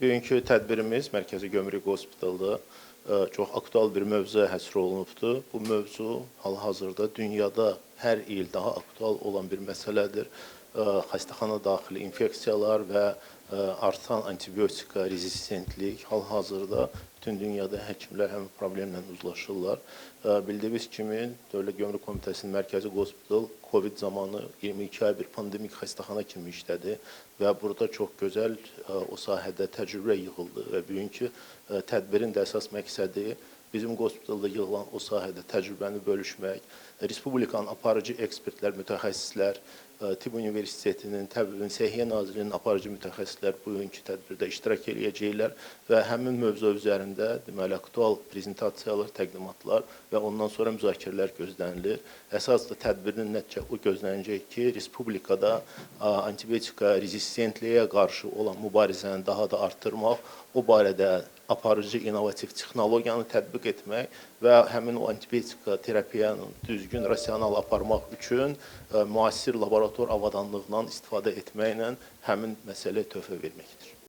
Bugünkü tədbirimiz Mərkəzi Gömrük Hospitalda çox aktual bir mövzuya həsr olunubdur. Bu mövzu hal-hazırda dünyada hər il daha aktual olan bir məsələdir. Xəstəxana daxili infeksiyalar və artan antibiotika rezistentlik hal-hazırda bütün dünyada həkimlər həmin problemlə uzlaşırlar. Bildiyiniz kimi Dövlət Gömrük Komitəsinin Mərkəzi Hospital COVID zamanı 22 ay bir pandemik xəstəxana kimi işlədi və burada çox gözəl o sahədə təcrübə yığıldı və bugünkü tədbirin də əsas məqsədi bizim hospitalda yığılan o sahədə təcrübəni bölüşmək, Respublikanın aparıcı ekspertlər, mütəxəssislər, Tibb Universitetinin, Təbibin, Səhiyyə Nazirliyinin aparıcı mütəxəssislər bugünkü tədbirdə iştirak edəcəklər və həmin mövzu üzərində deməli aktual prezentasiyalar, təqdimatlar və ondan sonra müzakirələr gözlənilir. Əsas da tədbirin nəticə o gözlənəcək ki, Respublikada antibiotika rezistentliyə qarşı olan mübarizəni daha da artırmaq, o barədə aparıcı innovativ texnologiyanı tətbiq etmək və həmin o antibiotika terapiyanı düzgün, rasional aparmaq üçün müasir laborator avadanlığından istifadə etməklə həmin məsələyə töhfə verməkdir.